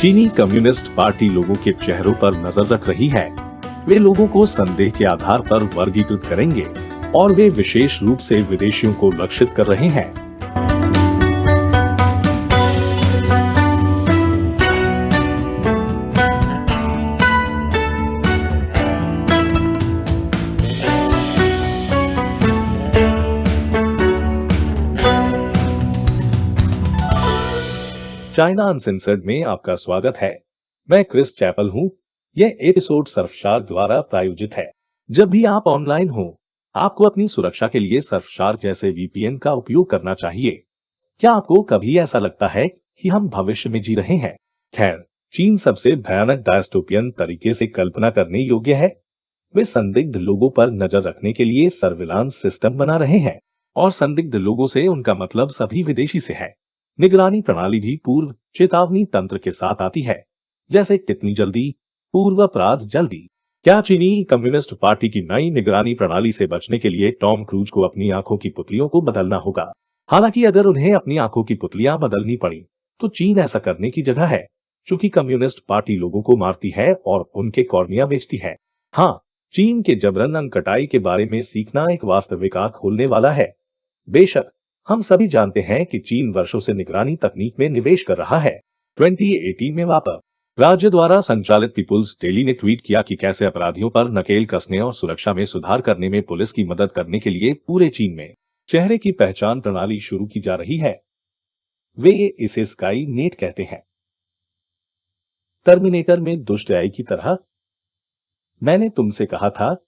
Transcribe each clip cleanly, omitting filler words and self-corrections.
चीनी communist party लोगों के चेहरों पर नजर रख रही है। वे लोगों को संदेह के आधार पर वर्गीकृत करेंगे और वे विशेष रूप से विदेशियों को लक्षित कर रहे हैं। चाइना अनसेंसर्ड में आपका स्वागत है। मैं क्रिस चैपल हूं। यह एपिसोड सर्फशार्क द्वारा प्रायोजित है। जब भी आप ऑनलाइन हो, आपको अपनी सुरक्षा के लिए सर्फशार्क जैसे वीपीएन का उपयोग करना चाहिए। क्या आपको कभी ऐसा लगता है कि हम भविष्य में जी रहे हैं? खैर, चीन सबसे भयानक डायस्टोपियन तरीके से कल्पना करने योग्य है। वे संदिग्ध लोगों पर नजर रखने के लिए सर्विलांस सिस्टम बना रहे हैं, और संदिग्ध लोगों से उनका मतलब सभी विदेशी से है। निगरानी प्रणाली भी पूर्व चेतावनी तंत्र के साथ आती है, जैसे कितनी जल्दी, पूर्व अपराध जल्दी। क्या चीनी कम्युनिस्ट पार्टी की नई निगरानी प्रणाली से बचने के लिए टॉम क्रूज को अपनी आंखों की पुतलियों को बदलना होगा? हालांकि अगर उन्हें अपनी आंखों की पुतलियां बदलनी पड़ी, तो चीन ऐसा करने की जगह है, क्योंकि कम्युनिस्ट पार्टी लोगों को मारती है और उनके कॉर्निया बेचती है। हाँ, चीन के जबरन अंग कटाई के बारे में सीखना एक वास्तविक आंख खोलने वाला है। बेशक हम सभी जानते हैं कि चीन वर्षों से निगरानी तकनीक में निवेश कर रहा है। 2018 में वापस राज्य द्वारा संचालित पीपुल्स डेली ने ट्वीट किया कि कैसे अपराधियों पर नकेल कसने और सुरक्षा में सुधार करने में पुलिस की मदद करने के लिए पूरे चीन में चेहरे की पहचान प्रणाली शुरू की जा रही है। वे इसे स्काई नेट कहते हैं। टर्मिनेटर में दुष्ट एआई की तरह। मैंने तुमसे कहा था,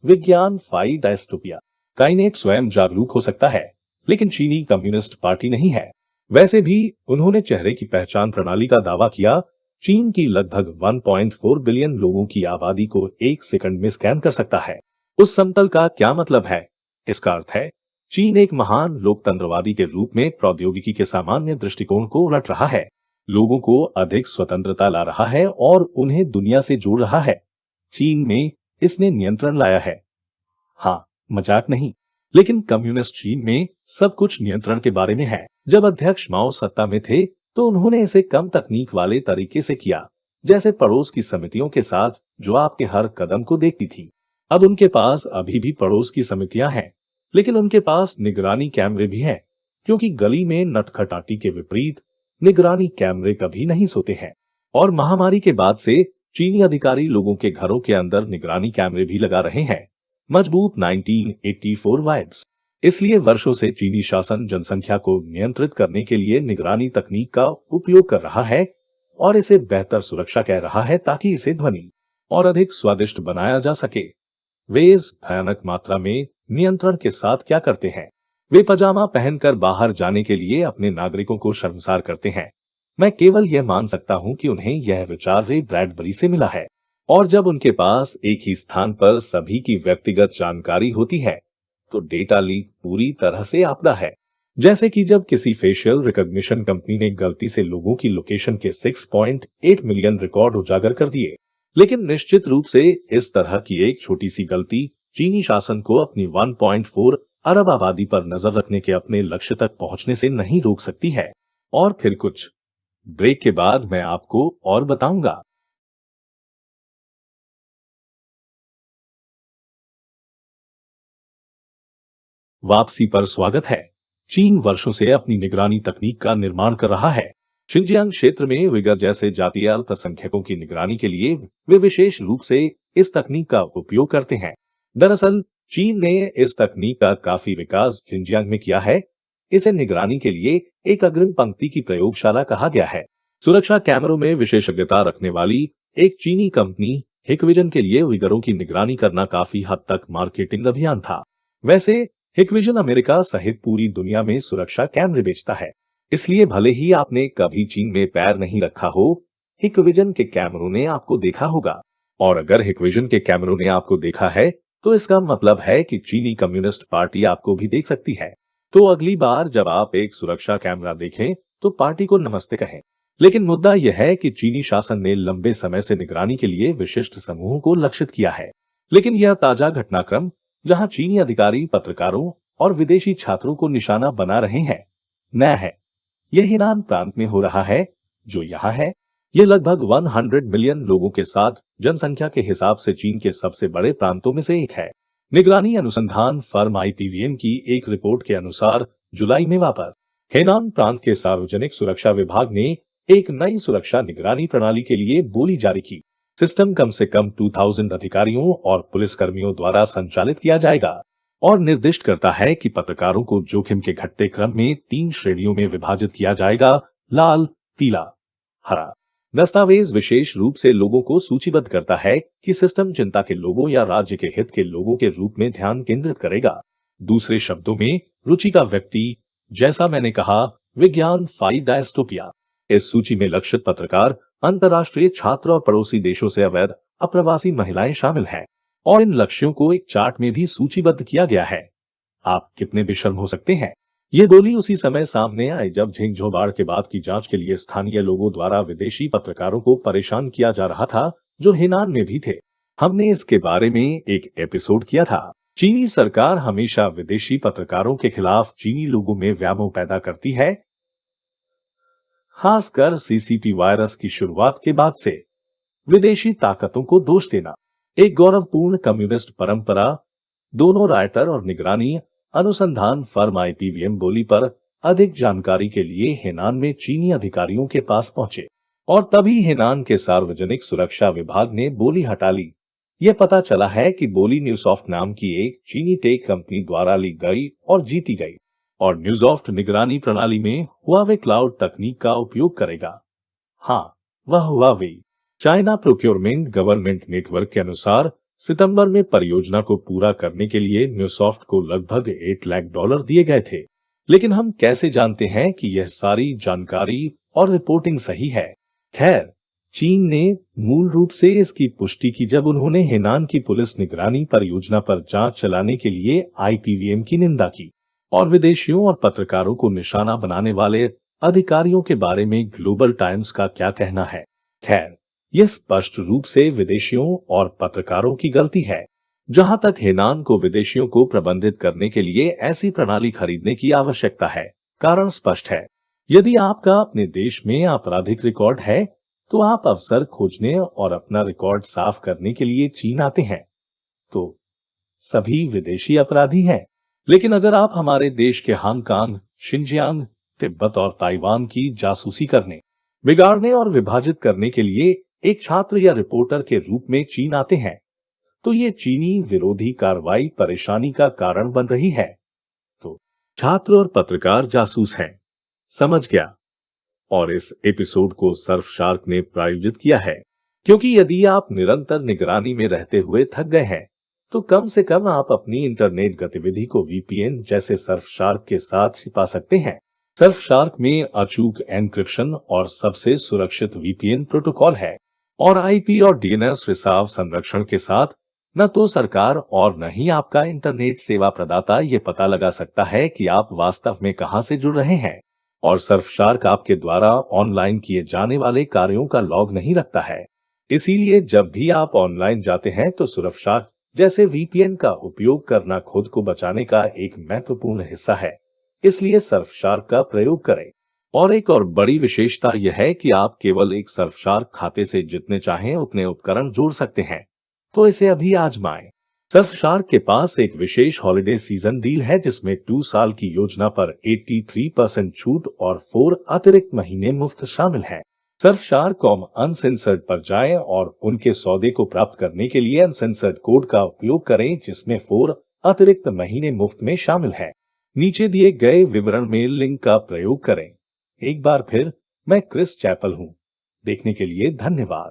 विज्ञान फाई डायस्टोपिया। स्काईनेट स्वयं जागरूक हो सकता है, लेकिन चीनी कम्युनिस्ट पार्टी नहीं है। वैसे भी उन्होंने चेहरे की पहचान प्रणाली का दावा किया। चीन की लगभग 1.4 बिलियन लोगों की आबादी को 1 सेकंड में स्कैन कर सकता है। उस समतल का क्या मतलब है? इसका अर्थ है, चीन एक महान लोकतंत्रवादी के रूप में प्रौद्योगिकी के सामान्य दृष्टिकोण को उलट रहा है, लोगों को अधिक स्वतंत्रता ला रहा है और उन्हें दुनिया से जोड़ रहा है। चीन में इसने नियंत्रण लाया है। हाँ, मजाक नहीं। लेकिन कम्युनिस्ट चीन में सब कुछ नियंत्रण के बारे में है। जब अध्यक्ष माओ सत्ता में थे, तो उन्होंने इसे कम तकनीक वाले तरीके से किया, जैसे पड़ोस की समितियों के साथ, जो आपके हर कदम को देखती थी। अब उनके पास अभी भी पड़ोस की समितियां हैं, लेकिन उनके पास निगरानी कैमरे भी हैं, क्योंकि गली में नटखटाटी के विपरीत निगरानी कैमरे कभी नहीं सोते हैं। और महामारी के बाद से चीनी अधिकारी लोगों के घरों के अंदर निगरानी कैमरे भी लगा रहे हैं। मजबूत 1984 वाइब्स। इसलिए वर्षों से चीनी शासन जनसंख्या को नियंत्रित करने के लिए निगरानी तकनीक का उपयोग कर रहा है और इसे बेहतर सुरक्षा कह रहा है, ताकि इसे ध्वनि और अधिक स्वादिष्ट बनाया जा सके। वे इस भयानक मात्रा में नियंत्रण के साथ क्या करते हैं? वे पजामा पहनकर बाहर जाने के लिए अपने नागरिकों को शर्मसार करते हैं। मैं केवल यह मान सकता हूं कि उन्हें यह विचार रे ब्रैडबरी से मिला है। और जब उनके पास एक ही स्थान पर सभी की व्यक्तिगत जानकारी होती है, तो डेटा लीक पूरी तरह से आपदा है। जैसे कि जब किसी फेशियल रिकॉग्निशन कंपनी ने गलती से लोगों की लोकेशन के 6.8 मिलियन रिकॉर्ड उजागर कर दिए। लेकिन निश्चित रूप से इस तरह की एक छोटी सी गलती चीनी शासन को अपनी 1.4 अरब आबादी पर नजर रखने के अपने लक्ष्य तक पहुंचने से नहीं रोक सकती है। और फिर कुछ ब्रेक के बाद मैं आपको और बताऊंगा। वापसी पर स्वागत है। चीन वर्षों से अपनी निगरानी तकनीक का निर्माण कर रहा है। शिनजियांग क्षेत्र में विगर जैसे जातीय अल्पसंख्यकों की निगरानी के लिए वे विशेष रूप से इस तकनीक का उपयोग करते हैं। दरअसल चीन ने इस तकनीक का काफी विकास शिनजियांग में किया है। इसे निगरानी के लिए एक अग्रिम पंक्ति की प्रयोगशाला कहा गया है। सुरक्षा कैमरों में विशेषज्ञता रखने वाली एक चीनी कंपनी हिकविजन के लिए विगरों की निगरानी करना काफी हद तक मार्केटिंग अभियान था। वैसे हिकविजन अमेरिका सहित पूरी दुनिया में सुरक्षा कैमरे बेचता है, इसलिए भले ही आपने कभी चीन में पैर नहीं रखा हो, हिकविजन के कैमरों ने आपको देखा होगा। और अगर हिकविजन के कैमरों ने आपको देखा है, तो इसका मतलब है कि चीनी कम्युनिस्ट पार्टी आपको भी देख सकती है। तो अगली बार जब आप एक सुरक्षा कैमरा देखें, तो पार्टी को नमस्ते कहें। लेकिन मुद्दा यह है कि चीनी शासन ने लंबे समय से निगरानी के लिए विशिष्ट समूहों को लक्षित किया है। लेकिन यह ताजा घटनाक्रम, जहां चीनी अधिकारी पत्रकारों और विदेशी छात्रों को निशाना बना रहे हैं, नया है। यह ईरान प्रांत में हो रहा है, जो यहाँ है। ये लगभग 100 मिलियन लोगों के साथ जनसंख्या के हिसाब से चीन के सबसे बड़े प्रांतों में से एक है। निगरानी अनुसंधान फर्म आईपीवीएम की एक रिपोर्ट के अनुसार जुलाई में वापस हेनान प्रांत के सार्वजनिक सुरक्षा विभाग ने एक नई सुरक्षा निगरानी प्रणाली के लिए बोली जारी की। सिस्टम कम से कम 2000 अधिकारियों और पुलिसकर्मियों द्वारा संचालित किया जाएगा और निर्दिष्ट करता है कि पत्रकारों को जोखिम के घटते क्रम में 3 श्रेणियों में विभाजित किया जाएगा: लाल, पीला, हरा। दस्तावेज विशेष रूप से लोगों को सूचीबद्ध करता है कि सिस्टम चिंता के लोगों या राज्य के हित के लोगों के रूप में ध्यान केंद्रित करेगा। दूसरे शब्दों में, रुचि का व्यक्ति, जैसा मैंने कहा, विज्ञान 5 डायस्टोपिया। इस सूची में लक्षित पत्रकार, अंतर्राष्ट्रीय छात्र और पड़ोसी देशों से अवैध अप्रवासी महिलाएं शामिल हैं और इन लक्ष्यों को एक चार्ट में भी सूचीबद्ध किया गया है। आप कितने बेशर्म हो सकते हैं। ये बोली उसी समय सामने आई जब झिंझोबाड़ के बाद की जांच के लिए स्थानीय लोगों द्वारा विदेशी पत्रकारों को परेशान किया जा रहा था, जो हेनान में भी थे। हमने इसके बारे में एक एपिसोड किया था। चीनी सरकार हमेशा विदेशी पत्रकारों के खिलाफ चीनी लोगों में व्यामोह पैदा करती है, खासकर सीसीपी वायरस की शुरुआत के बाद से। विदेशी ताकतों को दोष देना एक गौरवपूर्ण कम्युनिस्ट परंपरा। दोनों रायटर और निगरानी अनुसंधान फर्म आईपीवीएम बोली पर अधिक जानकारी के लिए हेनान में चीनी अधिकारियों के पास पहुंचे और तभी हेनान के सार्वजनिक सुरक्षा विभाग ने बोली हटा ली। यह पता चला है कि बोली न्यूज़ॉफ्ट नाम की एक चीनी टेक कंपनी द्वारा ली गई और जीती गई और न्यूज़ॉफ्ट निगरानी प्रणाली में हुआवे क्लाउड तकनीक का उपयोग करेगा। हाँ, वह Huawei. China procurement government network के अनुसार सितंबर में परियोजना को पूरा करने के लिए न्यूज़ॉफ्ट को लगभग $8 लाख दिए गए थे। लेकिन हम कैसे जानते हैं कि यह सारी जानकारी और रिपोर्टिंग सही है? खैर, चीन ने मूल रूप से इसकी पुष्टि की जब उन्होंने हेनान की पुलिस निगरानी परियोजना पर जांच चलाने के लिए आईपीवीएम की निंदा की और विदेशियों और पत्रकारों को निशाना बनाने वाले अधिकारियों के बारे में ग्लोबल टाइम्स का क्या कहना है। खैर, यह स्पष्ट रूप से विदेशियों और पत्रकारों की गलती है। जहां तक हेनान को विदेशियों को प्रबंधित करने के लिए ऐसी प्रणाली खरीदने की आवश्यकता है, कारण स्पष्ट है। यदि आपका अपने देश में आपराधिक रिकॉर्ड है, तो आप अवसर खोजने और अपना रिकॉर्ड साफ करने के लिए चीन आते हैं। तो सभी विदेशी अपराधी हैं। लेकिन अगर आप हमारे देश के हांगकांग, शिनजियांग, तिब्बत और ताइवान की जासूसी करने, बिगाड़ने और विभाजित करने के लिए एक छात्र या रिपोर्टर के रूप में चीन आते हैं, तो ये चीनी विरोधी कार्रवाई परेशानी का कारण बन रही है। तो छात्र और पत्रकार जासूस हैं, समझ गया। और इस एपिसोड को सर्फशार्क ने प्रायोजित किया है, क्योंकि यदि आप निरंतर निगरानी में रहते हुए थक गए हैं, तो कम से कम आप अपनी इंटरनेट गतिविधि को वीपीएन जैसे सर्फशार्क के साथ छिपा सकते हैं। सर्फशार्क में अचूक एन्क्रिप्शन और सबसे सुरक्षित वीपीएन प्रोटोकॉल है और आईपी और डीएनएस रिसाव संरक्षण के साथ न तो सरकार और न ही आपका इंटरनेट सेवा प्रदाता ये पता लगा सकता है कि आप वास्तव में कहां से जुड़ रहे हैं। और सर्फशार्क आपके द्वारा ऑनलाइन किए जाने वाले कार्यों का लॉग नहीं रखता है। इसीलिए जब भी आप ऑनलाइन जाते हैं तो सर्फशार्क जैसे वीपीएन का उपयोग करना खुद को बचाने का एक महत्वपूर्ण हिस्सा है। इसलिए सर्फशार्क का प्रयोग करें। और एक और बड़ी विशेषता यह है कि आप केवल एक सर्फशार्क खाते से जितने चाहें उतने उपकरण जोड़ सकते हैं। तो इसे अभी आजमाएं। सर्फशार्क के पास एक विशेष हॉलिडे सीजन डील है जिसमें 2 साल की योजना पर 83% छूट और 4 अतिरिक्त महीने मुफ्त शामिल हैं। सर्फशार्क.com अनसेंसर्ड पर जाएं और उनके सौदे को प्राप्त करने के लिए अनसेंसर्ड कोड का उपयोग करें जिसमें 4 अतिरिक्त महीने मुफ्त में शामिल है। नीचे दिए गए विवरण में लिंक का प्रयोग करें। एक बार फिर, मैं क्रिस चैपल हूं। देखने के लिए धन्यवाद।